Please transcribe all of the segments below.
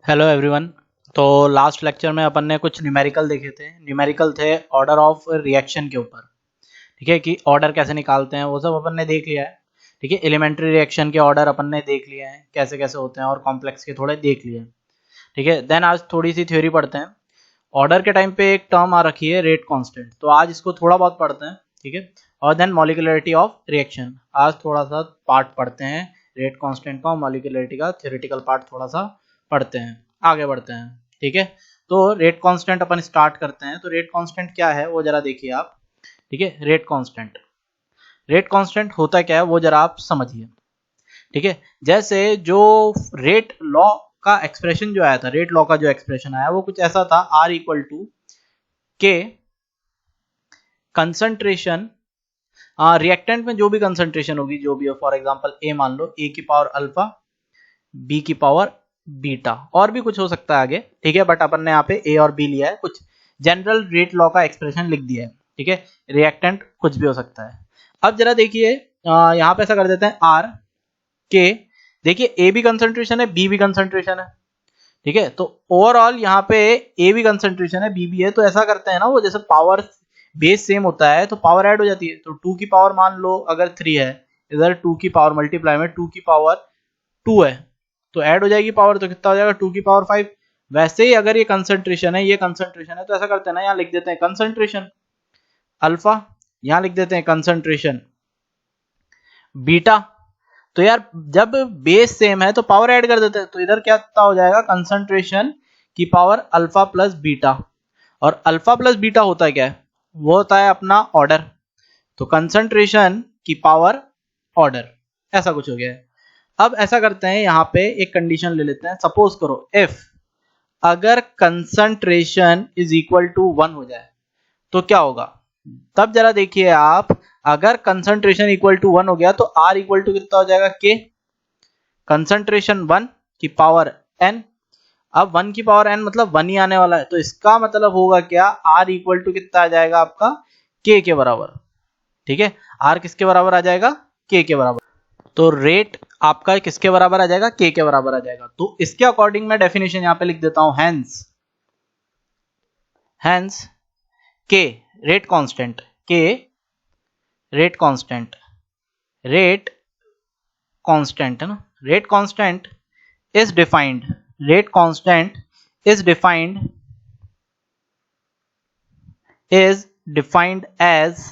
Hello everyone. तो last lecture में अपन ने कुछ न्यूमेरिकल देखे थे। न्यूमेरिकल थे ऑर्डर ऑफ रिएक्शन के ऊपर। ठीक है कि ऑर्डर कैसे निकालते हैं वो सब अपन ने देख लिया है। ठीक है, एलिमेंट्री रिएक्शन के ऑर्डर अपन ने देख लिए हैं कैसे कैसे होते हैं और कॉम्प्लेक्स के थोड़े देख लिए हैं। ठीक है, देन आज थोड़ी सी थ्योरी पढ़ते हैं। ऑर्डर के टाइम पे एक टर्म आ रखी है रेट कांस्टेंट, तो आज इसको थोड़ा बहुत पढ़ते हैं। ठीक है, और देन मॉलिक्यूलरिटी ऑफ रिएक्शन आज थोड़ा सा पार्ट पढ़ते हैं। रेट कांस्टेंट का और मॉलिक्यूलरिटी का थ्योरेटिकल पार्ट थोड़ा सा पढ़ते हैं, आगे बढ़ते हैं। ठीक है, तो रेट कांस्टेंट अपन स्टार्ट करते हैं। तो रेट कांस्टेंट क्या है वो जरा देखिए आप। ठीक है, रेट कांस्टेंट होता क्या है वो जरा आप समझिए। ठीक है, जैसे जो रेट लॉ का एक्सप्रेशन जो आया था, रेट लॉ का जो एक्सप्रेशन आया वो कुछ ऐसा था, R equal to k concentration, reactant में जो भी कंसंट्रेशन होगी, जो भी हो, फॉर एग्जांपल ए मान लो, ए की पावर अल्फा, बी की पावर बीटा, और भी कुछ हो सकता है आगे। ठीक है, बट अपन ने यहाँ पे ए और बी लिया है, कुछ जनरल रेट लॉ का एक्सप्रेशन लिख दिया है। ठीक है, रिएक्टेंट कुछ भी हो सकता है। अब जरा देखिए, यहाँ पे ऐसा कर देते हैं आर के, देखिए ए भी कंसंट्रेशन है, बी भी कंसंट्रेशन है। ठीक है, तो ओवरऑल यहाँ पे ए भी कंसंट्रेशन है, बी भी है, तो ऐसा करते हैं ना, वो जैसे पावर बेस सेम होता है तो पावर ऐड हो जाती है। तो 2 की पावर मान लो अगर 3 है, इधर 2 की पावर मल्टीप्लाई में 2 की पावर 2 है, तो ऐड हो जाएगी पावर, तो कितना हो जाएगा 2 की पावर 5। वैसे ही अगर ये कंसंट्रेशन है, ये कंसंट्रेशन है, तो ऐसा करते हैं ना, यहाँ लिख देते हैं कंसंट्रेशन अल्फा, यहाँ लिख देते हैं कंसंट्रेशन बीटा। तो यार जब बेस सेम है तो पावर ऐड कर देते हैं, तो इधर क्या हो जाएगा कंसंट्रेशन की पावर अल्फा प्लस बीटा। और अल्फा प्लस बीटा होता है क्या है, वो होता है अपना ऑर्डर। तो कंसंट्रेशन की पावर ऑर्डर, ऐसा कुछ हो गया है। अब ऐसा करते हैं, यहाँ पे एक कंडीशन ले लेते हैं। सपोज करो इफ अगर कंसंट्रेशन इज इक्वल टू 1 हो जाए तो क्या होगा। तब जरा देखिए आप, अगर कंसंट्रेशन इक्वल टू 1 हो गया तो आर इक्वल टू कितना हो जाएगा के, कंसंट्रेशन 1 की पावर n। अब 1 की पावर n मतलब 1 ही आने वाला है, तो इसका मतलब होगा क्या, आर इक्वल टू कितना आ जाएगा आपका k के बराबर। ठीक है, आर किसके बराबर आ जाएगा, k के बराबर। तो रेट आपका किसके बराबर आ जाएगा, k के बराबर आ जाएगा। तो इसके अकॉर्डिंग मैं डेफिनेशन यहां पे लिख देता हूं, hence k rate constant, k rate constant, rate constant है ना, rate constant is defined, rate constant is defined as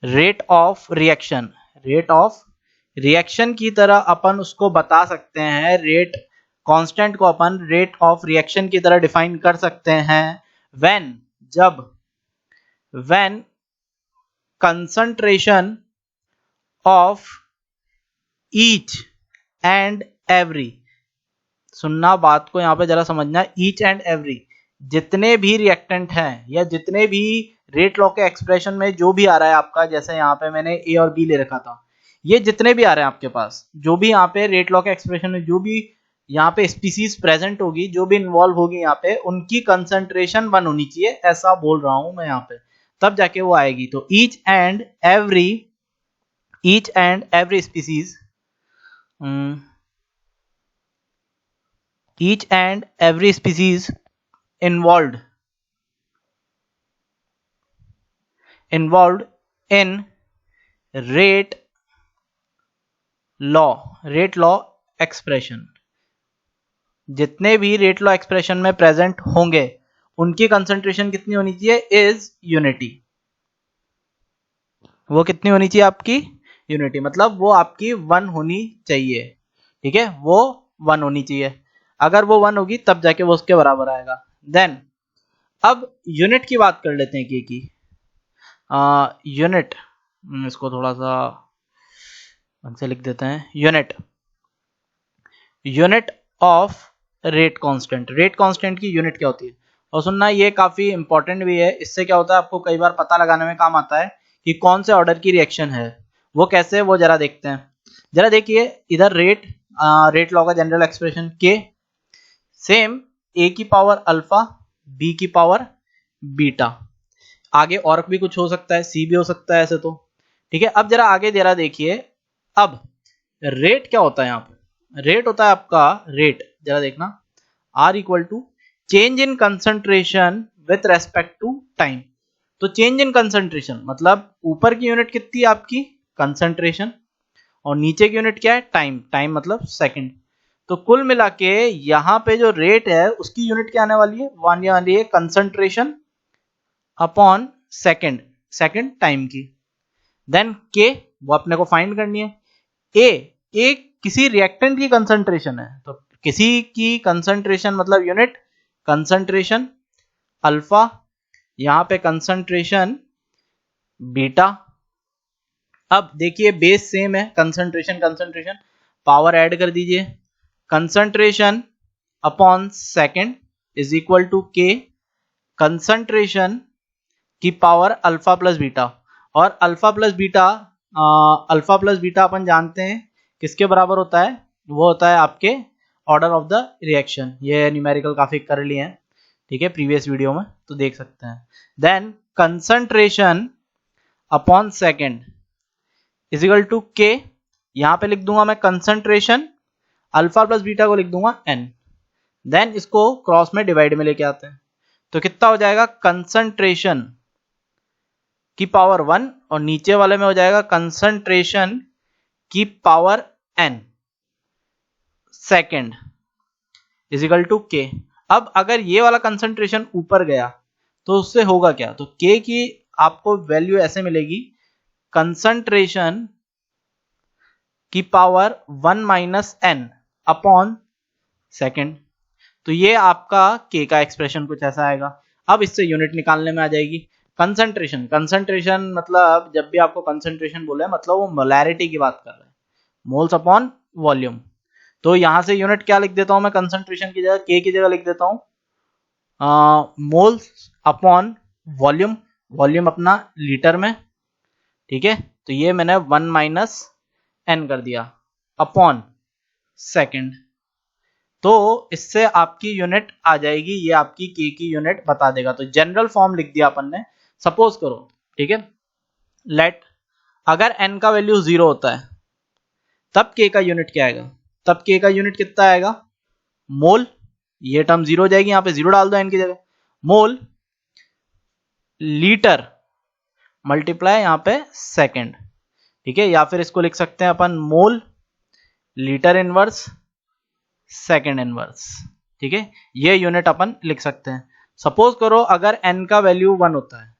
rate of reaction. Rate of reaction की तरह अपन उसको बता सकते हैं, रेट कांस्टेंट को अपन रेट ऑफ रिएक्शन की तरह डिफाइन कर सकते हैं व्हेन, जब when concentration of each and every, सुनना बात को यहां पे जरा समझना, ईच एंड एवरी, जितने भी रिएक्टेंट हैं या जितने भी रेट लॉ के एक्सप्रेशन में जो भी आ रहा है आपका, जैसे यहाँ पे मैंने ए और बी ले रखा था, ये जितने भी आ रहे हैं आपके पास, जो भी यहाँ पे रेट लॉ के एक्सप्रेशन में जो भी यहाँ पे स्पीसीज प्रेजेंट होगी, जो भी इन्वॉल्व होगी यहाँ पे, उनकी कंसंट्रेशन 1 होनी चाहिए, ऐसा बोल रहा हूं मैं यहाँ पे, तब जाके वो आएगी। तो each and every species, each and every species involved in rate law expression, जितने भी रेट लॉ एक्सप्रेशन में प्रेजेंट होंगे उनकी कंसंट्रेशन कितनी होनी चाहिए, इज यूनिटी। वो कितनी होनी चाहिए आपकी, यूनिटी, मतलब वो आपकी 1 होनी चाहिए। ठीक है, वो 1 होनी चाहिए, अगर वो 1 होगी तब जाके वो उसके बराबर आएगा। देन अब यूनिट की बात कर लेते हैं की यूनिट, इसको थोड़ा सा ढंग से लिख देते हैं, unit of rate constant. Rate constant की यूनिट क्या होती है, और सुनना ये काफी इंपॉर्टेंट भी है, इससे क्या होता है आपको कई बार पता लगाने में काम आता है कि कौन से ऑर्डर की रिएक्शन है, वो कैसे, वो जरा देखते हैं। जरा देखिए इधर रेट लॉ का जनरल एक्सप्रेशन के, सेम ए की पावर अल्फा, बी की पावर बीटा, आगे और भी कुछ हो सकता है, सी भी हो सकता है ऐसे तो। ठीक है, अब जरा आगे जरा देखिए, अब रेट क्या होता है, यहाँ पे रेट होता है आपका, रेट जरा देखना, R equal to change in concentration with respect to time. तो चेंज इन कंसंट्रेशन मतलब ऊपर की यूनिट कितनी है आपकी कंसंट्रेशन, और नीचे की यूनिट क्या है टाइम, टाइम मतलब सेकंड। तो कुल मिला के यहाँ पे जो रेट है उसकी यूनिट क्या आने वाली है, वो आने वाली है concentration upon second, second time की। देन के वो अपने को फाइंड करनी है। ए किसी रिएक्टेंट की कंसंट्रेशन है, तो किसी की कंसंट्रेशन मतलब यूनिट कंसंट्रेशन अल्फा, यहां पे कंसंट्रेशन बीटा। अब देखिए बेस सेम है, कंसंट्रेशन कंसंट्रेशन, पावर ऐड कर दीजिए, concentration upon second is equal to k concentration की पावर अल्फा प्लस बीटा। और अल्फा प्लस बीटा अपन जानते हैं किसके बराबर होता है, वो होता है आपके ऑर्डर ऑफ द रिएक्शन। ये न्यूमेरिकल काफी कर लिए हैं, ठीक है, प्रीवियस वीडियो में तो देख सकते हैं। Then concentration upon second is equal to k, यहां पे लिख दूंगा मैं कंसंट्रेशन, अल्फा प्लस बीटा को लिख दूंगा n। देन इसको क्रॉस में डिवाइड में लेके आते हैं, तो कितना हो जाएगा कंसंट्रेशन की पावर 1 और नीचे वाले में हो जाएगा कंसंट्रेशन की power n second is equal to k. अब अगर ये वाला कंसंट्रेशन ऊपर गया तो उससे होगा क्या, तो के की आपको वैल्यू ऐसे मिलेगी कंसंट्रेशन की power 1 minus n upon second. तो ये आपका के का एक्सप्रेशन कुछ ऐसा आएगा। अब इससे यूनिट निकालने में आ जाएगी कंसंट्रेशन। कंसंट्रेशन मतलब जब भी आपको कंसंट्रेशन बोले मतलब वो मोलैरिटी की बात कर रहे हैं, मोल्स अपॉन वॉल्यूम। तो यहां से यूनिट क्या लिख देता हूं मैं, कंसंट्रेशन की जगह के की जगह लिख देता हूं मोल्स अपॉन वॉल्यूम, वॉल्यूम अपना लीटर में, ठीक है। तो ये मैंने 1 माइनस एन कर दिया अपॉन सेकेंड। तो इससे आपकी यूनिट आ जाएगी, ये आपकी के की यूनिट बता देगा। तो जनरल फॉर्म लिख दिया अपन ने। सपोज करो, ठीक है, लेट अगर n का वैल्यू 0 होता है तब k का यूनिट क्या आएगा, तब k का यूनिट कितना आएगा मोल, ये टर्म 0 हो जाएगी, यहां पे 0 डाल दो n की जगह, मोल लीटर मल्टीप्लाई यहां पे सेकंड, ठीक है। या फिर इसको लिख सकते हैं अपन mole litre inverse second inverse, ठीक है। ये यूनिट अपन लिख सकते हैं। सपोज करो अगर n का वैल्यू 1 होता है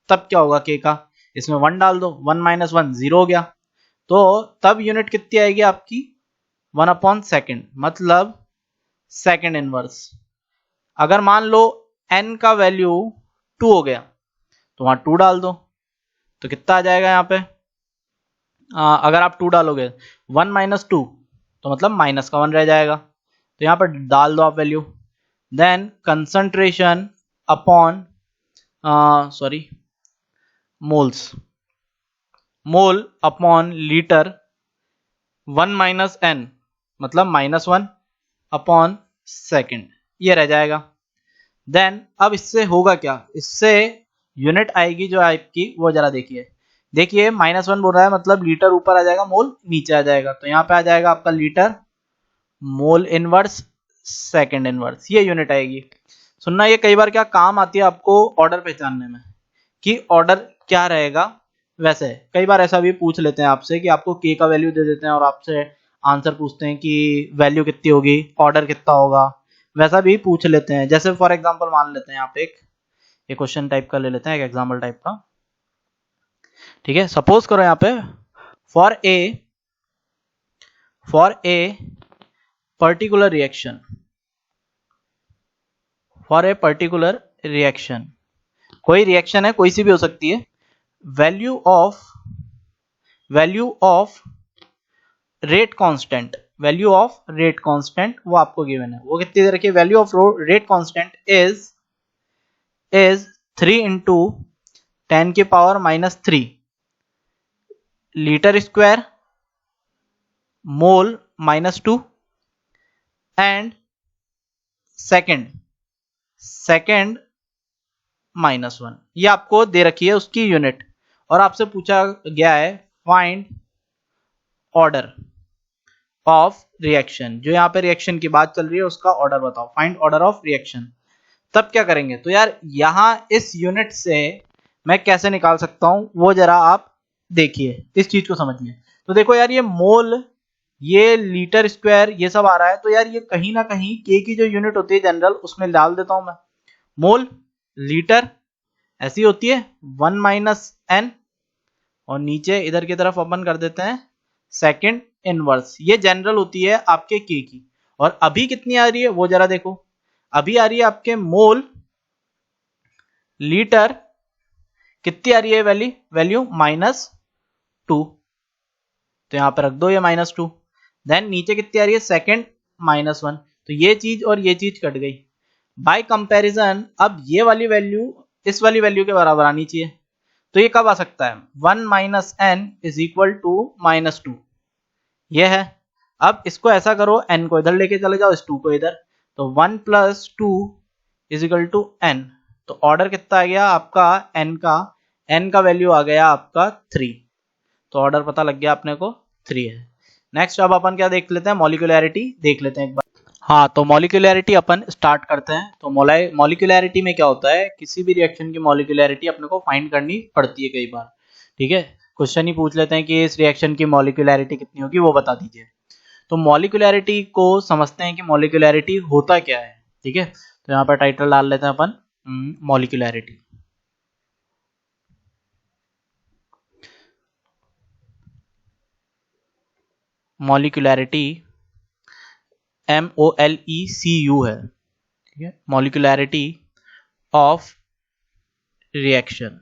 तब क्या होगा k का, इसमें 1 डाल दो, 1 माइनस 1 0 हो गया। तो तब यूनिट कितनी आएगी आपकी 1 अपॉन सेकेंड मतलब सेकेंड इनवर्स। अगर मान लो n का वैल्यू 2 हो गया तो वहां 2 डाल दो, तो कितना आ जाएगा यहाँ पे, अगर आप 2 डालोगे 1 माइनस 2 तो मतलब माइनस का 1 रह जाएगा, तो यहाँ पर डाल दो आप value. Then concentration upon sorry moles, mole upon litre 1 minus n मतलब माइनस 1 अपॉन सेकेंड, ये रह जाएगा। देन अब इससे होगा क्या, इससे यूनिट आएगी जो आपकी, वो जरा देखिए -1 बोल रहा है मतलब लीटर ऊपर आ जाएगा, मोल नीचे आ जाएगा। तो यहाँ पे आ जाएगा आपका litre mole inverse second inverse, ये यूनिट आएगी। सुनना, ये कई बार क्या काम आती है आपको ऑर्डर पहचानने में कि ऑर्डर क्या रहेगा। वैसे कई बार ऐसा भी पूछ लेते हैं आपसे कि आपको के का वैल्यू दे देते हैं और आपसे आंसर पूछते हैं कि वैल्यू कितनी होगी, ऑर्डर कितना होगा, वैसा भी पूछ लेते हैं। जैसे फॉर एग्जांपल मान लेते हैं यहाँ पे एक क्वेश्चन टाइप का ले लेते हैं, एक एग्जांपल टाइप का, ठीक है। सपोज करो यहाँ पे फॉर ए पर्टिकुलर रिएक्शन, कोई रिएक्शन है, कोई सी भी हो सकती है, वैल्यू ऑफ रेट कांस्टेंट, वो आपको गिवन है, वो कितनी दे रखी है, value of rate constant is 3 into 10 की power -3 litre square mole -2 and second -1, ये आपको दे रखी है उसकी यूनिट। और आपसे पूछा गया है फाइंड ऑफ रिएक्शन, जो यहाँ पे रिएक्शन की बात चल रही है उसका ऑर्डर बताओ, फाइंड ऑर्डर ऑफ रिएक्शन। तब क्या करेंगे, तो यार यहाँ इस यूनिट से मैं कैसे निकाल सकता हूं वो जरा आप देखिए, इस चीज को समझिए। तो देखो यार, ये मोल, ये लीटर स्क्वायर, ये सब आ रहा है, तो यार ये कहीं ना कहीं के की जो यूनिट होती है जनरल, उसमें डाल देता हूं मैं। मोल लीटर ऐसी होती है 1 माइनस एन, और नीचे इधर की तरफ अपन कर देते हैं सेकंड इनवर्स। ये जनरल होती है आपके के की। और अभी कितनी आ रही है वो जरा देखो, अभी आ रही है आपके मोल लीटर, कितनी आ रही है वैल्यू -2, तो यहां पर रख दो ये -2। देन नीचे कितनी आ रही है सेकंड -1, तो ये चीज और ये चीज कट गई। बाय कंपैरिजन अब ये वाली वैल्यू इस वाली वैल्यू के बराबर आनी चाहिए। तो ये कब आ सकता है, 1 minus n is equal to -2, ये है। अब इसको ऐसा करो, n को इधर लेके चले जाओ, इस 2 को इधर, तो 1 + 2 इज इक्वल टू n। तो ऑर्डर कितना आ गया आपका n का वैल्यू आ गया आपका 3, तो ऑर्डर पता लग गया अपने को 3 है। नेक्स्ट अब अपन क्या देख लेते हैं, मॉलिक्यूलैरिटी देख लेते हैं एक बार। हाँ, तो मॉलिक्यूलैरिटी अपन स्टार्ट करते हैं। तो मॉलिक्यूलैरिटी में क्या होता है, किसी भी रिएक्शन की मॉलिक्यूलैरिटी अपने को फाइंड करनी पड़ती है कई बार, ठीक है। क्वेश्चन ही पूछ लेते हैं कि इस रिएक्शन की मॉलिक्यूलैरिटी कितनी होगी, वो बता दीजिए। तो मॉलिक्यूलैरिटी को समझते हैं कि मॉलिक्यूलैरिटी होता क्या है, ठीक है। तो यहाँ पर टाइटल डाल लेते हैं अपन मॉलिक्यूलैरिटी। मॉलिक्यूलैरिटी MOLECU है, ठीक है, मॉलिक्यूलैरिटी ऑफ रिएक्शन,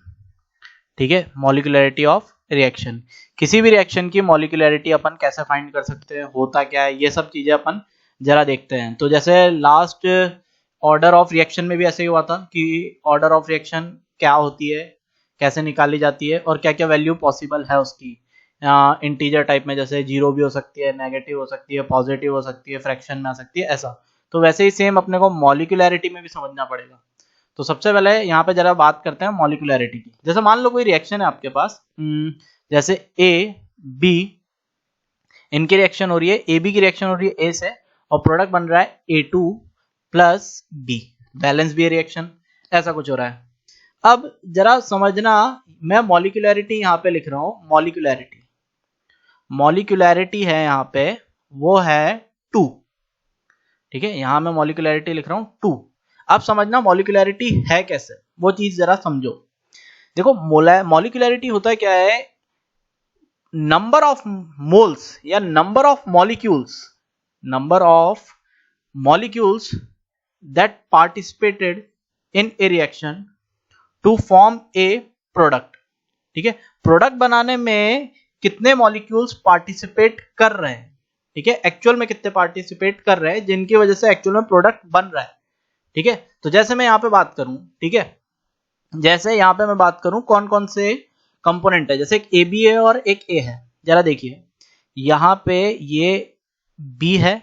ठीक है, मॉलिक्यूलैरिटी ऑफ रिएक्शन। किसी भी रिएक्शन की मॉलिक्यूलैरिटी अपन कैसे फाइंड कर सकते हैं, होता क्या है, ये सब चीजें अपन जरा देखते हैं। तो जैसे लास्ट ऑर्डर ऑफ रिएक्शन में भी ऐसे ही हुआ था कि ऑर्डर ऑफ रिएक्शन क्या होती है, कैसे निकाली जाती है, और क्या क्या वैल्यू पॉसिबल है उसकी। इंटीजर टाइप में जैसे 0 भी हो सकती है, नेगेटिव हो सकती है, पॉजिटिव हो सकती है, फ्रैक्शन में आ सकती है, ऐसा। तो वैसे ही सेम अपने को मॉलिक्यूलैरिटी में भी समझना पड़ेगा। तो सबसे पहले यहाँ पे जरा बात करते हैं मॉलिक्यूलैरिटी की। जैसे मान लो कोई रिएक्शन है आपके पास, जैसे ए बी, इनकी रिएक्शन हो रही है, ए बी की रिएक्शन हो रही है ए से, और प्रोडक्ट बन रहा है A2 + B, बैलेंस भी रिएक्शन, ऐसा कुछ हो रहा है। अब जरा समझना, मैं मॉलिक्यूलैरिटी यहाँ पे लिख रहा हूँ, मॉलिक्यूलैरिटी है यहाँ पे, वो है 2, ठीक है। यहाँ मैं मॉलिक्यूलैरिटी लिख रहा हूँ 2। अब समझना मॉलिक्यूलैरिटी है कैसे, वो चीज जरा समझो। देखो मॉलिक्यूलैरिटी होता है क्या है, नंबर ऑफ मोल्स या number of molecules that participated in a reaction to form a product, ठीक है। प्रोडक्ट बनाने में कितने मॉलिक्यूल्स पार्टिसिपेट कर रहे हैं, ठीक है, एक्चुअल में कितने पार्टिसिपेट कर रहे हैं, जिनकी वजह से एक्चुअल में प्रोडक्ट बन रहा है, ठीक है। तो जैसे मैं यहाँ पे बात करूं, ठीक है, जैसे यहाँ पे मैं बात करूं कौन कौन से कंपोनेंट है, जैसे एक ए बी है और एक ए है। जरा देखिए, यहाँ पे ये बी है,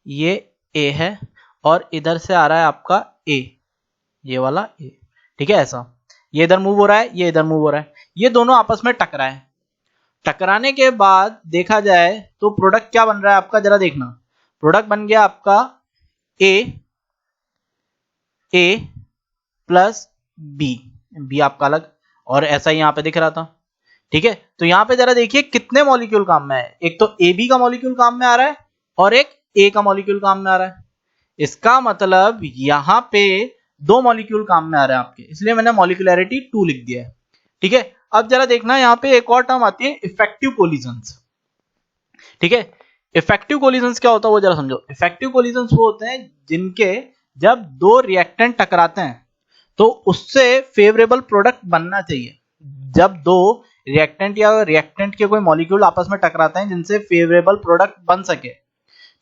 ये ए है, और इधर से आ रहा है आपका ए, ये वाला ए, ठीक है, ऐसा। ये इधर मूव हो रहा है, ये इधर मूव हो रहा है, ये दोनों आपस में टकराए। टकराने के बाद देखा जाए तो प्रोडक्ट क्या बन रहा है आपका, जरा देखना। प्रोडक्ट बन गया आपका ए प्लस बी आपका अलग, और ऐसा ही यहाँ पे दिख रहा था, ठीक है। तो यहाँ पे जरा देखिए कितने मॉलिक्यूल काम में है, एक तो ए बी का मॉलिक्यूल काम में आ रहा है, और एक ए का मॉलिक्यूल काम में आ रहा है। इसका मतलब यहाँ पे 2 मॉलिक्यूल काम में आ रहे हैं आपके, इसलिए मैंने मॉलिक्यूलैरिटी 2 लिख दिया है, ठीक है। अब जरा देखना, यहाँ पे एक और टर्म आती है इफेक्टिव कोलिजन्स, ठीक है। इफेक्टिव कोलिजन्स क्या होता है वो जरा समझो। इफेक्टिव कोलिजन्स वो होते हैं जिनके जब 2 रिएक्टेंट टकराते हैं तो उससे फेवरेबल प्रोडक्ट बनना चाहिए। जब 2 रिएक्टेंट या रिएक्टेंट के कोई मॉलिक्यूल आपस में टकराते हैं जिनसे फेवरेबल प्रोडक्ट बन सके,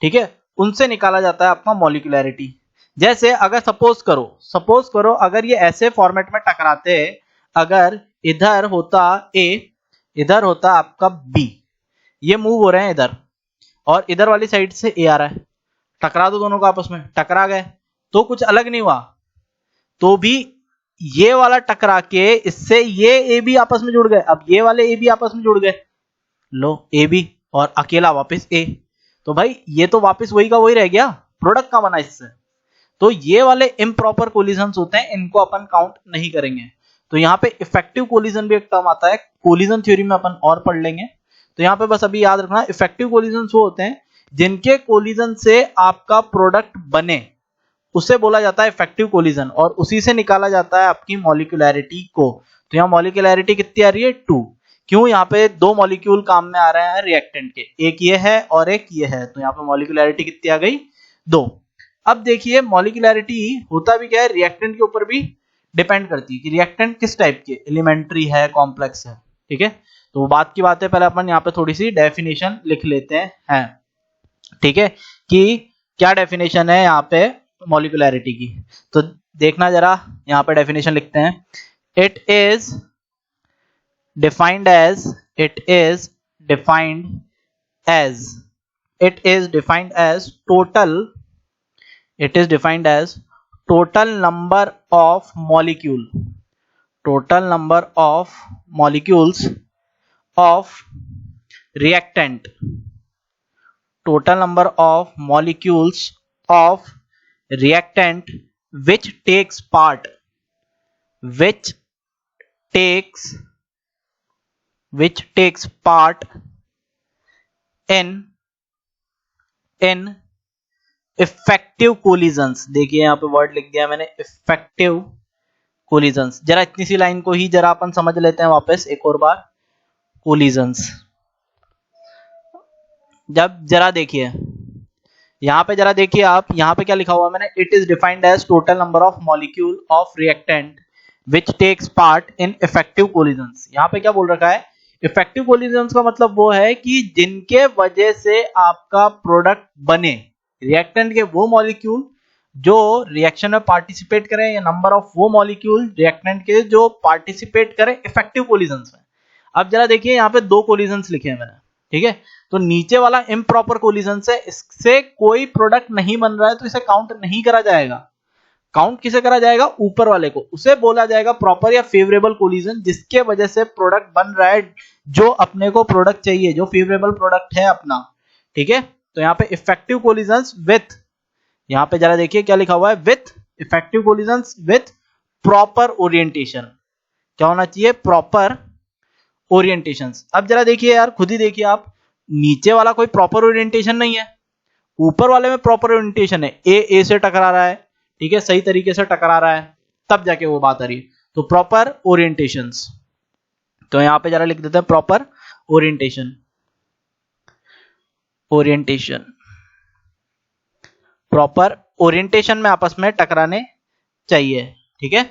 ठीक है, उनसे निकाला जाता है आपका मॉलिक्यूलैरिटी। जैसे अगर सपोज करो अगर ये ऐसे फॉर्मेट में टकराते, अगर इधर होता ए, इधर होता आपका बी, ये मूव हो रहे हैं इधर, और इधर वाली साइड से ए आ रहा है, टकरा दो दोनों को, आपस में टकरा गए तो कुछ अलग नहीं हुआ, तो भी ये वाला टकरा के इससे ये ए बी आपस में जुड़ गए, अब ये वाले ए बी आपस में जुड़ गए, लो ए बी और अकेला वापस ए, तो भाई ये तो वापस वही का वही रह गया, प्रोडक्ट का बना इससे। तो ये वाले इम्प्रॉपर कोलिजन्स होते हैं, इनको अपन काउंट नहीं करेंगे। तो यहाँ पे इफेक्टिव कोलिजन भी एक टर्म आता है, कोलिजन थ्योरी में अपन और पढ़ लेंगे। तो यहाँ पे बस अभी याद रखना, इफेक्टिव कोलिजन्स वो होते हैं जिनके कोलिजन से आपका प्रोडक्ट बने, उसे बोला जाता है इफेक्टिव कोलिजन, और उसी से निकाला जाता है आपकी मॉलिक्यूलैरिटी को। तो यहाँ मॉलिक्यूलैरिटी कितनी आ रही है, 2। क्यों, यहाँ पे दो मॉलिक्यूल काम में आ रहे हैं रिएक्टेंट के, एक ये है और एक ये है, तो यहाँ पे मॉलिक्यूलैरिटी कितनी आ गई, 2। अब देखिए मॉलिक्यूलैरिटी होता भी क्या है, रिएक्टेंट के ऊपर भी डिपेंड करती है कि रिएक्टेंट किस टाइप के, एलिमेंट्री है, कॉम्प्लेक्स है, ठीक है। तो वो बात की बात है, पहले अपन यहाँ पे थोड़ी सी डेफिनेशन लिख लेते हैं, ठीक है, कि क्या डेफिनेशन है यहाँ पे मॉलिक्यूलैरिटी की। तो देखना जरा, यहाँ पे डेफिनेशन लिखते हैं, it is defined as total number of molecules of reactant, total number of molecules of reactant which takes part in effective collisions। देखिए यहाँ पे वर्ड लिख दिया मैंने, effective collisions। जरा इतनी सी लाइन को ही जरा अपन समझ लेते हैं वापस एक और बार, collisions। जब जरा देखिए यहाँ पे, जरा देखिए आप, यहाँ पे क्या लिखा हुआ मैंने, it is defined as total number of molecule of reactant which takes part in effective collisions. यहाँ पे क्या बोल रखा है, इफेक्टिव कोलिजन्स का मतलब वो है कि जिनके वजह से आपका प्रोडक्ट बने, रिएक्टेंट के वो मॉलिक्यूल जो रिएक्शन में पार्टिसिपेट करें, या नंबर ऑफ वो मॉलिक्यूल रिएक्टेंट के जो पार्टिसिपेट करें इफेक्टिव कोलिजन्स में। अब जरा देखिए यहाँ पे 2 कोलिजन्स लिखे हैं मैंने, ठीक है। तो नीचे वाला इम्प्रॉपर कोलिजन से, इससे कोई प्रोडक्ट नहीं बन रहा है, तो इसे काउंट नहीं करा जाएगा। काउंट किसे करा जाएगा, ऊपर वाले को, उसे बोला जाएगा प्रॉपर या फेवरेबल कोलिजन, जिसके वजह से प्रोडक्ट बन रहा है, जो अपने को प्रोडक्ट चाहिए, जो फेवरेबल प्रोडक्ट है अपना, ठीक है। तो यहाँ पे इफेक्टिव कोलिजन्स विथ, यहाँ पे जरा देखिए क्या लिखा हुआ है, with effective collisions with proper orientation. क्या होना चाहिए, प्रॉपर ओरिएंटेशंस। अब जरा देखिए यार, खुद ही देखिए आप, नीचे वाला कोई प्रॉपर ओरिएंटेशन नहीं है, ऊपर वाले में प्रॉपर ओरिएंटेशन है, ए से टकरा रहा है, ठीक है, सही तरीके से टकरा रहा है, तब जाके वो बात आ रही है। तो प्रॉपर ओरिएंटेशंस, तो यहां पे जरा लिख देते हैं प्रॉपर ओरिएंटेशन, प्रॉपर ओरिएंटेशन में आपस में टकराने चाहिए, ठीक है।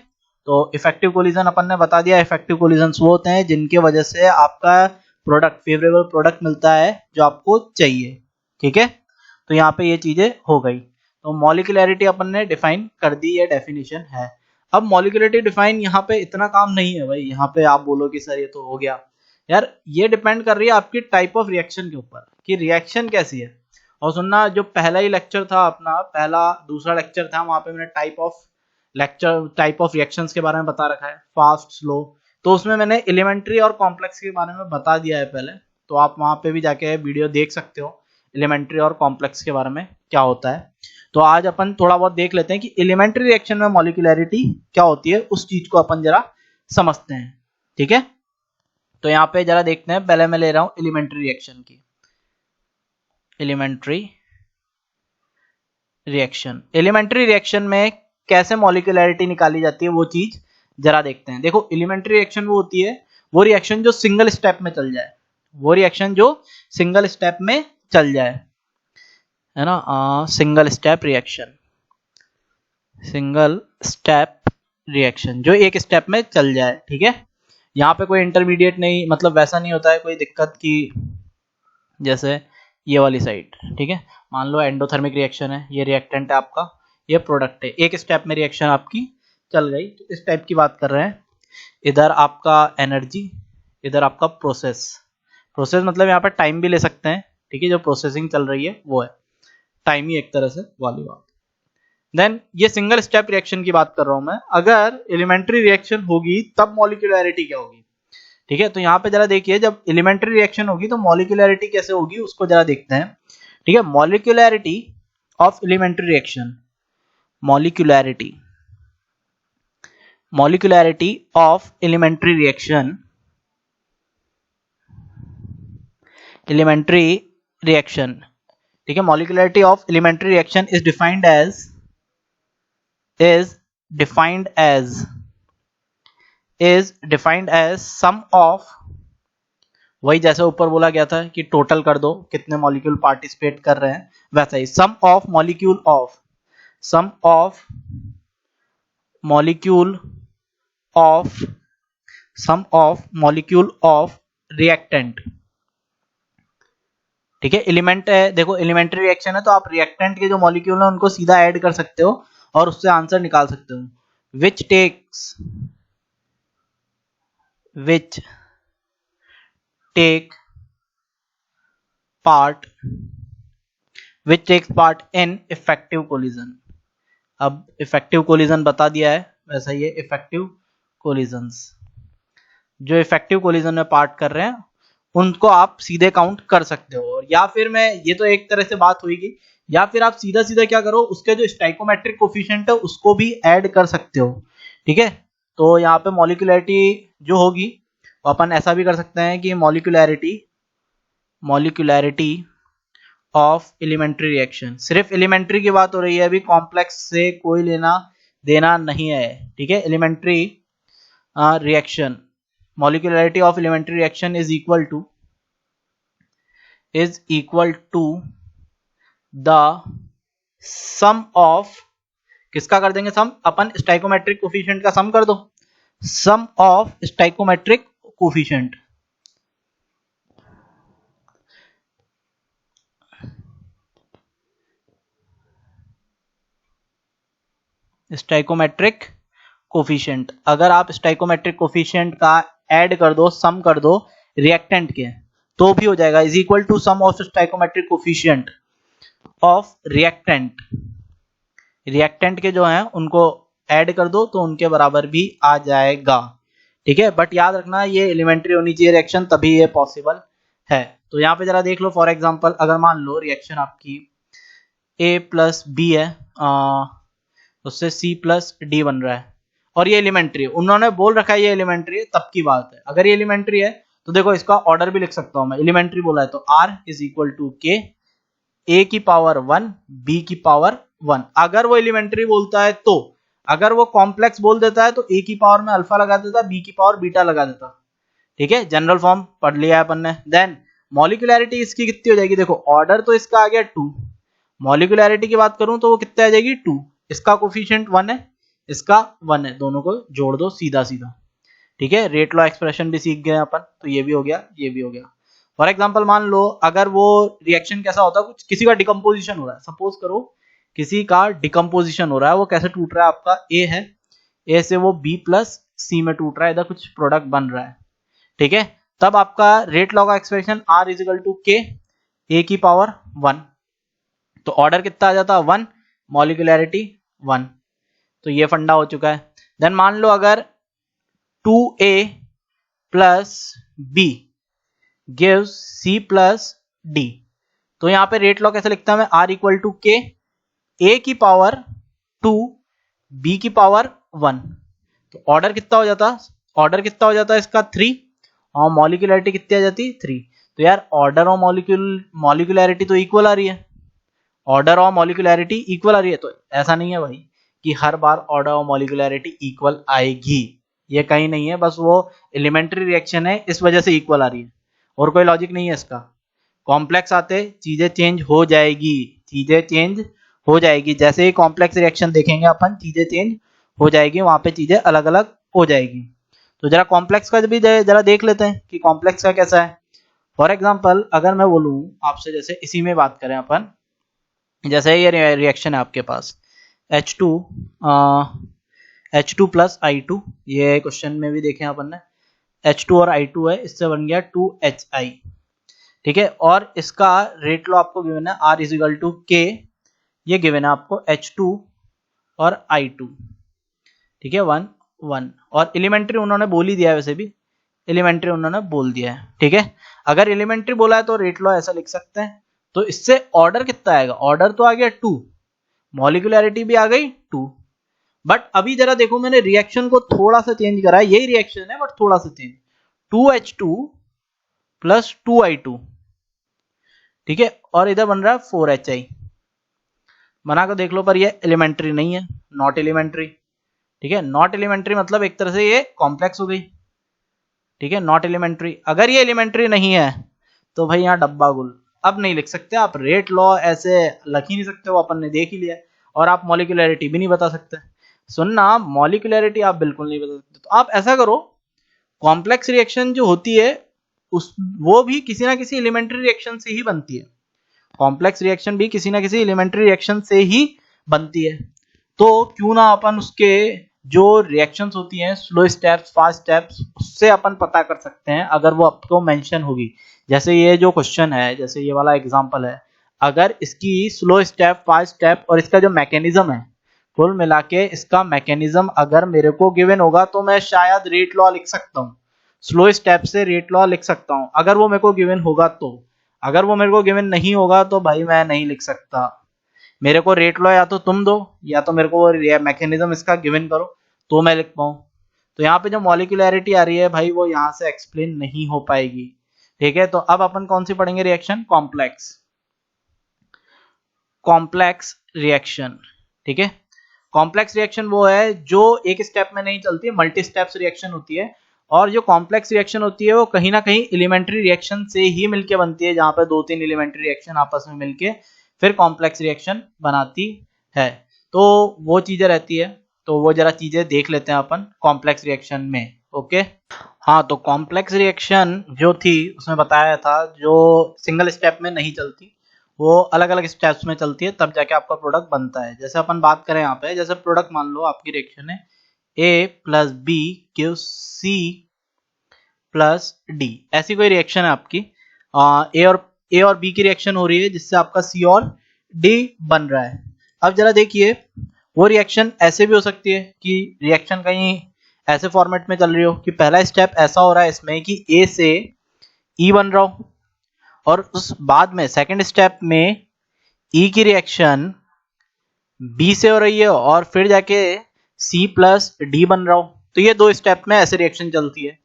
तो इफेक्टिव कोलिजन अपन ने बता दिया, इफेक्टिव कोलिजन्स वो होते हैं जिनके वजह से आपका प्रोडक्ट, फेवरेबल प्रोडक्ट मिलता है जो आपको चाहिए, ठीक है। तो यहाँ पे ये चीजें हो गई। तो मॉलिक्यूलैरिटी अपन ने डिफाइन कर दी, ये डेफिनेशन है। अब मॉलिक्यूलैरिटी डिफाइन यहाँ पे इतना काम नहीं है भाई, यहाँ पे आप बोलो कि सर ये तो हो गया यार, ये डिपेंड कर रही है आपकी टाइप ऑफ रिएक्शन के ऊपर, कि रिएक्शन कैसी है। और सुनना, जो पहला ही लेक्चर था अपना, दूसरा लेक्चर था, वहां पे मैंने टाइप ऑफ रिएक्शंस के बारे में बता रखा है, फास्ट, स्लो। तो उसमें मैंने एलिमेंट्री और कॉम्प्लेक्स के बारे में बता दिया है पहले, तो आप वहां पे भी जाके वीडियो देख सकते हो, एलिमेंट्री और कॉम्प्लेक्स के बारे में क्या होता है। तो आज अपन थोड़ा बहुत देख लेते हैं कि एलिमेंट्री रिएक्शन में मॉलिक्यूलैरिटी क्या होती है, उस चीज को अपन जरा समझते हैं, ठीक है। तो यहाँ पे जरा देखते हैं, पहले मैं ले रहा हूं एलिमेंट्री रिएक्शन की, एलिमेंट्री रिएक्शन में कैसे मॉलिक्यूलैरिटी निकाली जाती है, वो चीज जरा देखते हैं। देखो, एलिमेंट्री रिएक्शन वो होती है, वो रिएक्शन जो सिंगल स्टेप में चल जाए, है ना, सिंगल स्टेप रिएक्शन जो एक स्टेप में चल जाए, ठीक है। यहाँ पे कोई इंटरमीडिएट नहीं, मतलब वैसा नहीं होता है कोई दिक्कत की, जैसे ये वाली साइड, ठीक है, मान लो एंडोथर्मिक रिएक्शन है, ये रिएक्टेंट है आपका, ये प्रोडक्ट है, एक स्टेप में रिएक्शन आपकी चल गई, तो इस टाइप की बात कर रहे हैं। इधर आपका एनर्जी, इधर आपका प्रोसेस मतलब यहाँ पे टाइम भी ले सकते हैं, ठीक है, जो प्रोसेसिंग चल रही है वो है टाइम ही एक तरह से वाली बात। देन ये सिंगल स्टेप रिएक्शन की बात कर रहा हूं मैं, अगर एलिमेंट्री रिएक्शन होगी तब मॉलिक्यूलैरिटी क्या होगी, ठीक है। तो यहाँ पे जरा देखिए, जब एलिमेंट्री रिएक्शन होगी तो मॉलिक्यूलैरिटी कैसे होगी, उसको जरा देखते हैं। ठीक है, molecularity of elementary reaction, molecularity of elementary reaction, ठीक है, molecularity of elementary reaction is defined as sum of, वही जैसे ऊपर बोला गया था कि टोटल कर दो कितने मॉलिक्यूल पार्टिसिपेट कर रहे हैं, वैसा ही सम ऑफ मॉलिक्यूल ऑफ रिएक्टेंट। ठीक है, एलिमेंट है, देखो एलिमेंट्री रिएक्शन है तो आप रिएक्टेंट के जो मॉलिक्यूल हैं उनको सीधा ऐड कर सकते हो और उससे आंसर निकाल सकते हो। Which takes part in effective collision. अब इफेक्टिव कोलिजन बता दिया है, वैसा ही है इफेक्टिव कोलिजन्स, जो इफेक्टिव कोलिजन में पार्ट कर रहे हैं उनको आप सीधे काउंट कर सकते हो। या फिर मैं, ये तो एक तरह से बात हुई, या फिर आप सीधा सीधा क्या करो, उसके जो स्टाइकोमेट्रिक कोफिशिएंट है उसको भी ऐड कर सकते हो। ठीक है, तो यहाँ पे मॉलिक्यूलैरिटी जो होगी तो अपन ऐसा भी कर सकते हैं कि मॉलिक्यूलैरिटी ऑफ एलिमेंट्री रिएक्शन, सिर्फ एलिमेंट्री की बात हो रही है, अभी कॉम्प्लेक्स से कोई लेना देना नहीं है। ठीक है, elementary reaction, molecularity of elementary reaction is equal to the sum of, किसका कर देंगे सम, अपन स्टाइकोमेट्रिक कोफिशिएंट का सम कर दो, sum of stoichiometric coefficient, stoichiometric coefficient. अगर आप स्टाइकोमेट्रिक कोफिशिएंट का ऐड कर दो, सम कर दो रिएक्टेंट के, तो भी हो जाएगा, is equal to sum of stoichiometric coefficient of reactant के जो हैं उनको ऐड कर दो तो उनके बराबर भी आ जाएगा। ठीक है, बट याद रखना ये एलिमेंट्री होनी चाहिए रिएक्शन, तभी ये पॉसिबल है। तो यहाँ पे जरा देख लो, फॉर एग्जांपल अगर मान लो रिएक्शन आपकी A प्लस बी है, उससे C प्लस डी बन रहा है और ये एलिमेंट्री है, उन्होंने बोल रखा है ये एलिमेंट्री है, तब की बात है। अगर ये एलिमेंट्री है तो देखो इसका ऑर्डर भी लिख सकता हूं मैं, एलिमेंट्री बोला है तो R इज इक्वल टू के A की पावर 1 B की पावर 1। अगर वो एलिमेंट्री बोलता है तो, अगर वो कॉम्प्लेक्स बोल देता है तो A की पावर में अल्फा लगा देता, B की पावर बीटा लगा देता। ठीक है, जनरल फॉर्म पढ़ लिया है अपन ने। देन मॉलिक्यूलैरिटी इसकी कितनी हो जाएगी, देखो ऑर्डर तो इसका आ गया 2, मॉलिक्यूलैरिटी की बात करूं तो वो कितने आ जाएगी 2, इसका कोफिशिएंट 1 है, इसका 1 है, दोनों को जोड़ दो सीधा सीधा। ठीक है, रेट लॉ एक्सप्रेशन भी सीख गए अपन, तो ये भी हो गया, ये भी हो गया। फॉर एग्जाम्पल मान लो अगर वो रिएक्शन कैसा होता है, कुछ किसी का डिकम्पोजिशन हो रहा है, सपोज करो किसी का डिकम्पोजिशन हो रहा है, वो कैसे टूट रहा है, आपका ए है, ए से वो बी प्लस सी में टूट रहा है, इधर कुछ प्रोडक्ट बन रहा है। ठीक है, तब आपका रेट लॉ का expression R is equal to k A की पावर 1, तो ऑर्डर कितना आ जाता है 1, मॉलिक्यूलैरिटी 1। तो ये फंडा हो चुका है। देन मान लो अगर 2a plus B gives C plus D, तो यहां पे रेट लॉ कैसे लिखता हूं मैं, are equal to k A की पावर 2 बी की पावर 1। तो ऑर्डर कितना हो जाता, इसका 3 और मॉलिक्यूलैरिटी कितनी आ जाती 3। तो यार ऑर्डर और मॉलिक्यूलैरिटी तो इक्वल आ रही है, ऑर्डर और मॉलिक्यूलैरिटी इक्वल आ रही है। तो ऐसा नहीं है भाई कि हर बार ऑर्डर और मॉलिक्यूलैरिटी इक्वल आएगी, ये कहीं नहीं है, बस वो एलिमेंट्री रिएक्शन है इस वजह से इक्वल आ रही है, और कोई लॉजिक नहीं है इसका। कॉम्प्लेक्स आते चीजें चेंज हो जाएगी, जैसे ही कॉम्प्लेक्स रिएक्शन देखेंगे अपन चीजें चेंज हो जाएगी, वहां पे चीजें अलग अलग हो जाएगी। तो जरा कॉम्प्लेक्स का भी जरा देख लेते हैं कि कॉम्प्लेक्स का कैसा है। फॉर एग्जाम्पल अगर मैं बोलूं आपसे, जैसे इसी में बात करें अपन, जैसे ये रिएक्शन है आपके पास H2 प्लस I2, ये क्वेश्चन में भी देखे अपन ने, H2 और I2 है, इससे बन गया 2HI। ठीक है, और इसका रेट लो आपको गिवन है R इज इक्वल टू के, ये गिवन है आपको H2 और I2। ठीक है, 1 1, और एलिमेंट्री उन्होंने बोल ही दिया है, वैसे भी एलिमेंट्री उन्होंने बोल दिया है। ठीक है, अगर एलिमेंट्री बोला है तो रेट लो ऐसा लिख सकते हैं, तो इससे ऑर्डर कितना आएगा, ऑर्डर तो आ गया 2, मॉलिक्यूलैरिटी भी आ गई 2। बट अभी जरा देखो मैंने रिएक्शन को थोड़ा सा चेंज करा है, यही रिएक्शन है बट थोड़ा सा चेंज, 2H2 प्लस 2I2, ठीक है, और इधर बन रहा है 4HI। बना कर देख लो, पर ये एलिमेंट्री नहीं है, नॉट एलिमेंट्री, ठीक है, नॉट एलिमेंट्री मतलब एक तरह से ये कॉम्प्लेक्स हो गई, ठीक है, नॉट एलिमेंट्री। अगर ये एलिमेंट्री नहीं है तो भाई यहाँ डब्बा गुल, अब नहीं लिख सकते आप, रेट लॉ ऐसे लिख ही नहीं सकते, वो अपन ने देख ही लिया, और आप मॉलिक्यूलैरिटी भी नहीं बता सकते। सुनना, मॉलिक्यूलैरिटी आप बिल्कुल नहीं बता सकते, तो आप ऐसा करो, कॉम्प्लेक्स रिएक्शन जो होती है उस वो भी किसी ना किसी एलिमेंट्री रिएक्शन से ही बनती है, कॉम्प्लेक्स रिएक्शन भी किसी ना किसी एलिमेंट्री रिएक्शन से ही बनती है। तो क्यों ना अपन उसके जो रिएक्शंस होती हैं, स्लो स्टेप्स, फास्ट स्टेप्स, उससे अपन पता कर सकते हैं, अगर वो आपको मेंशन होगी। जैसे ये जो क्वेश्चन है, जैसे ये वाला एग्जांपल है, अगर इसकी स्लो स्टेप, फास्ट स्टेप और इसका जो मैकेनिज्म है, कुल मिला के इसका मैकेनिज्म अगर मेरे को गिवन होगा तो मैं शायद रेट लॉ लिख सकता हूँ, स्लो स्टेप से रेट लॉ लिख सकता हूँ, अगर वो मेरे को गिवन होगा तो। अगर वो मेरे को गिवन नहीं होगा तो भाई मैं नहीं लिख सकता, मेरे को रेट लो या तो तुम दो, या तो मेरे को मैकेनिज्म इसका गिवन करो तो मैं लिख पाऊं। तो यहाँ पे जो मॉलिक्यूलैरिटी आ रही है भाई वो यहाँ से एक्सप्लेन नहीं हो पाएगी, ठीक है। तो अब अपन कौन सी पढ़ेंगे रिएक्शन, कॉम्प्लेक्स, कॉम्प्लेक्स रिएक्शन, ठीक है। कॉम्प्लेक्स रिएक्शन वो है जो एक स्टेप में नहीं चलती, मल्टी स्टेप्स रिएक्शन होती है, और जो कॉम्प्लेक्स रिएक्शन होती है वो कहीं ना कहीं एलिमेंट्री रिएक्शन से ही मिलके बनती है, जहां पे 2-3 एलिमेंट्री रिएक्शन आपस में मिलके फिर कॉम्प्लेक्स रिएक्शन बनाती है। तो वो चीजें रहती है, तो वो जरा चीजें देख लेते हैं अपन कॉम्प्लेक्स रिएक्शन में, ओके। हाँ, तो कॉम्प्लेक्स रिएक्शन जो थी उसमें बताया था जो सिंगल स्टेप में नहीं चलती, वो अलग अलग स्टेप्स में चलती है, तब जाके आपका प्रोडक्ट बनता है। जैसे अपन बात करें यहाँ पे, जैसे प्रोडक्ट मान लो आपकी रिएक्शन है A plus B gives C plus D, ऐसी कोई रिएक्शन है आपकी, ए और बी की रिएक्शन हो रही है जिससे आपका C और D बन रहा है। अब जरा देखिए, वो रिएक्शन ऐसे भी हो सकती है कि रिएक्शन कहीं ऐसे फॉर्मेट में चल रही हो कि पहला स्टेप ऐसा हो रहा है इसमें कि A से E बन रहा हो, और उस बाद में सेकंड स्टेप में E की रिएक्शन B से हो रही है और फिर जाके C प्लस डी बन रहा हो। तो ये 2 स्टेप में ऐसे रिएक्शन चलती है।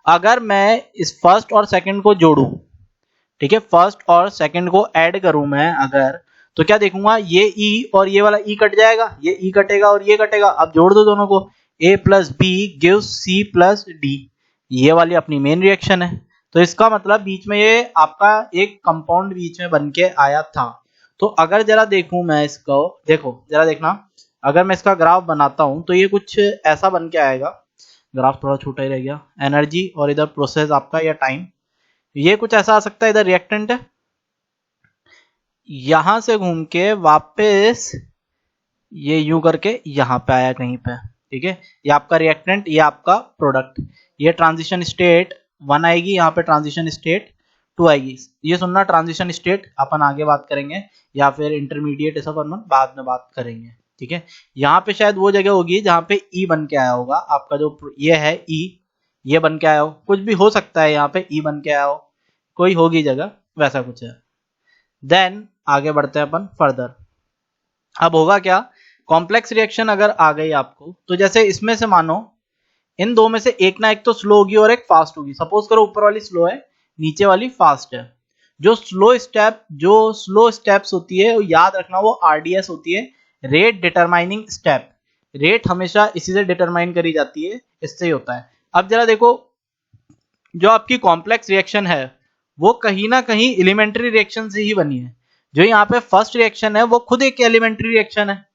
अगर मैं इस फर्स्ट और सेकंड को जोड़ूं, ठीक है, फर्स्ट और सेकंड को ऐड करूं मैं अगर, तो क्या देखूंगा, ये E और ये वाला E कट जाएगा, ये E कटेगा और ये कटेगा। अब जोड़ दो दोनों को, A plus B gives C plus D, ये वाली अपनी मेन रिएक्शन है। तो इसका मतलब बीच में ये आपका एक कंपाउंड बीच में बन के आया था। तो अगर जरा देखूं मैं इसको, देखो जरा देखना, अगर मैं इसका ग्राफ बनाता हूं तो ये कुछ ऐसा बन के आएगा, ग्राफ थोड़ा छोटा ही रह गया, एनर्जी और इधर प्रोसेस आपका या टाइम, ये कुछ ऐसा आ सकता है। इधर रिएक्टेंट है, यहां से घूम के वापस ये यूं करके यहां पे आया कहीं पे, ठीक है, ये आपका रिएक्टेंट, ये आपका प्रोडक्ट, ये ट्रांजिशन स्टेट 1 आएगी, यहाँ पे ट्रांजिशन स्टेट 2 आएगी। ये सुनना, ट्रांजिशन स्टेट अपन आगे बात करेंगे, या फिर इंटरमीडिएट ऐसा अपन बाद में बात करेंगे, ठीक है। यहाँ पे शायद वो जगह होगी जहाँ पे ई बन के आया होगा आपका, जो ये है ई, ये बन के आया हो, कुछ भी हो सकता है, यहाँ पे ई बन के आया हो, कोई होगी जगह, वैसा कुछ है। देन आगे बढ़ते हैं अपन फर्दर। अब होगा क्या, कॉम्प्लेक्स रिएक्शन अगर आ गई आपको, तो जैसे इसमें से मानो इन दो में से एक ना एक तो स्लो होगी और एक फास्ट होगी। सपोज करो ऊपर वाली स्लो है, नीचे वाली फास्ट है। जो स्लो स्टेप्स होती है, याद रखना वो आरडीएस होती है, रेट डिटरमाइनिंग स्टेप। रेट हमेशा इसी से डिटरमाइन करी जाती है, इससे ही होता है। अब जरा देखो, जो आपकी कॉम्प्लेक्स रिएक्शन है वो कहीं ना कहीं एलिमेंट्री रिएक्शन से ही बनी है। जो यहाँ पे फर्स्ट रिएक्शन है वो खुद एक एलिमेंट्री रिएक्शन है,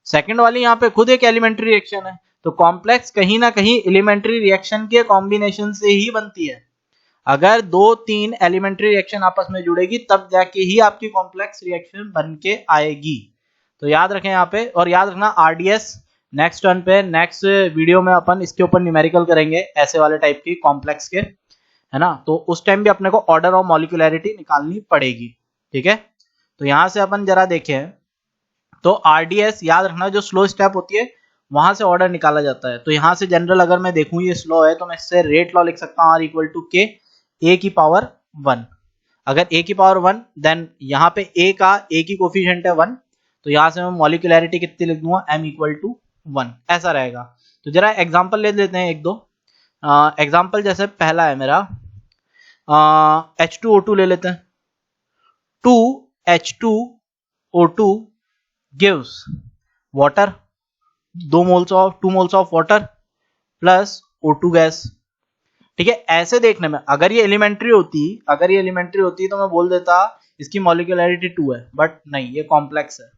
सेकंड वाली यहाँ पे खुद एक एलिमेंट्री रिएक्शन है। तो कॉम्प्लेक्स कहीं ना कहीं एलिमेंट्री रिएक्शन के कॉम्बिनेशन से ही बनती है। अगर 2-3 एलिमेंट्री रिएक्शन आपस में जुड़ेगी तब जाके ही आपकी कॉम्प्लेक्स रिएक्शन बन के आएगी। तो याद रखें यहाँ पे, और याद रखना आरडीएस नेक्स्ट टर्न पे, नेक्स्ट वीडियो में अपन इसके ऊपर न्यूमेरिकल करेंगे ऐसे वाले टाइप की कॉम्प्लेक्स के, है ना। तो उस टाइम भी अपने को ऑर्डर और मॉलिक्यूलैरिटी निकालनी पड़ेगी, ठीक है। तो यहां से अपन जरा देखें, तो आरडीएस याद रखना, जो स्लो स्टेप होती है वहां से ऑर्डर निकाला जाता है। तो यहां से जनरल अगर मैं देखूं ये स्लो है, तो मैं इससे रेट लॉ लिख सकता हूं, R = K A की पावर 1। अगर a की पावर 1 देन यहाँ पे a की कोफिशिएंट है 1, तो यहाँ से मैं मॉलिक्यूलैरिटी कितनी लिख दूंगा m इक्वल टू 1, ऐसा रहेगा। तो जरा एग्जांपल ले लेते हैं एक दो एग्जांपल। जैसे पहला है मेरा H2O2 ले लेते हैं। 2H2O2 gives water, 2 moles of water plus O2 gas. ठीक है, ऐसे देखने में अगर ये एलिमेंट्री होती तो मैं बोल देता इसकी मॉलिक्यूलैरिटी 2 है, बट नहीं, ये कॉम्प्लेक्स है।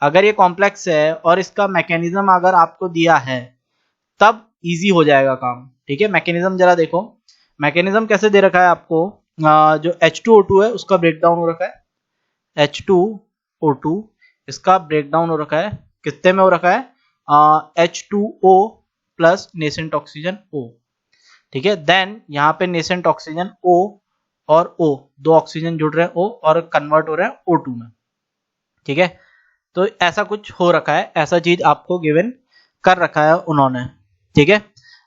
अगर ये कॉम्प्लेक्स है और इसका मैकेनिज्म अगर आपको दिया है तब इजी हो जाएगा काम। ठीक है, मैकेनिज्म जरा देखो, मैकेनिज्म कैसे दे रखा है आपको। जो H2O2 है उसका ब्रेकडाउन हो रखा है, H2O2 इसका ब्रेकडाउन हो रखा है, कितने में हो रखा है, H2O plus nascent oxygen O। ठीक है, देन यहाँ पे नेसेंट ऑक्सीजन O और O, दो ऑक्सीजन जुड़ रहे हैं O और कन्वर्ट हो रहे हैं O2 में। ठीक है, तो ऐसा कुछ हो रखा है, ऐसा चीज आपको गिवन कर रखा है उन्होंने। ठीक है,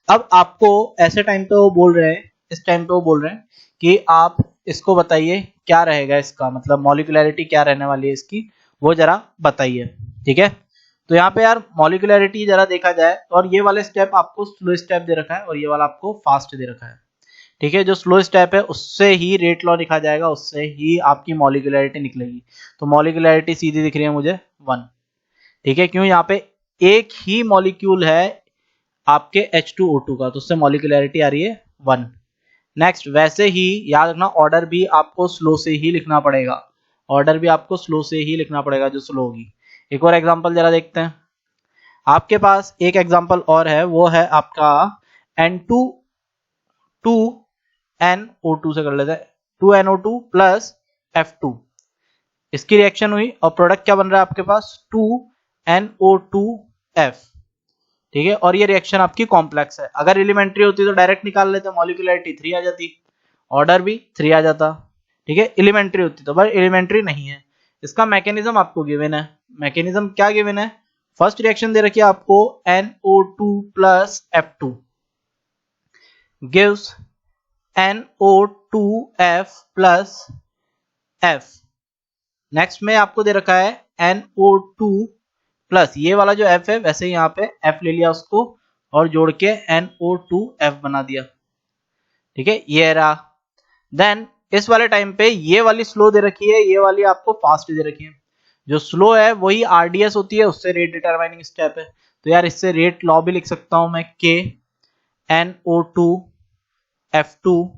अब आपको ऐसे टाइम पे वो बोल रहे हैं, इस टाइम पे वो बोल रहे हैं कि आप इसको बताइए क्या रहेगा इसका, मतलब मॉलिक्यूलैरिटी क्या रहने वाली है इसकी, वो जरा बताइए। ठीक है, तो यहाँ पे यार मॉलिक्यूलैरिटी जरा देखा जाए और ये वाले स्टेप आपको स्लो स्टेप दे रखा है और ये वाला आपको फास्ट दे रखा है। ठीक है, जो स्लो स्टेप है उससे ही रेट लॉ लिखा जाएगा, उससे ही आपकी मॉलिक्यूलैरिटी निकलेगी। तो मॉलिक्यूलैरिटी सीधी दिख रही है मुझे 1। ठीक है, क्यों, यहाँ पे एक ही मॉलिक्यूल है आपके H2O2 का, तो उससे मॉलिक्यूलैरिटी आ रही है 1। नेक्स्ट, वैसे ही याद रखना ऑर्डर भी आपको स्लो से ही लिखना पड़ेगा, ऑर्डर भी आपको स्लो से ही लिखना पड़ेगा जो स्लो होगी। एक और एग्जांपल जरा देखते हैं। आपके पास एक एग्जांपल और है, वो है आपका N2NO2 से कर लेते हैं, 2NO2 प्लस F2। इसकी रिएक्शन हुई और प्रोडक्ट क्या बन रहा है आपके पास, 2NO2F। ठीक है, और ये रिएक्शन आपकी कॉम्प्लेक्स है। अगर एलिमेंट्री होती तो डायरेक्ट निकाल लेते, मॉलिक्यूलैरिटी 3 आ जाती, ऑर्डर भी 3 आ जाता। ठीक है, एलिमेंट्री होती तो, बट एलिमेंट्री नहीं है। इसका मैकेनिज्म आपको गिवन है, मैकेनिज्म क्या गिवन है, फर्स्ट रिएक्शन दे रखी है आपको NO2 plus F2 gives NO2F plus F। Next में आपको दे रखा है NO2 प्लस ये वाला जो F है, वैसे ही यहाँ पे F ले लिया उसको और जोड़ के NO2F बना दिया। ठीक है, ये रहा। देन इस वाले टाइम पे ये वाली स्लो दे रखी है, ये वाली आपको फास्ट दे रखी है। जो स्लो है वही RDS होती है, उससे रेट डिटरमाइनिंग स्टेप है। तो यार इससे रेट लॉ भी लिख सकता हूं मैं, K NO2 F2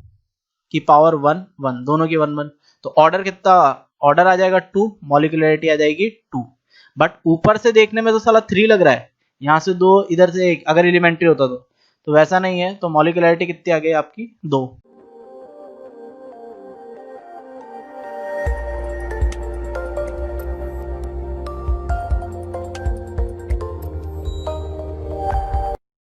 की पावर 1 1, दोनों की 1 1। तो ऑर्डर कितना, ऑर्डर आ जाएगा 2, मॉलिक्यूलैरिटी आ जाएगी 2। बट ऊपर से देखने में तो साला 3 लग रहा है, यहाँ से 2 इधर से 1, अगर एलिमेंट्री होता तो वैसा नहीं है। तो मॉलिक्यूलैरिटी कितनी आ गई आपकी 2।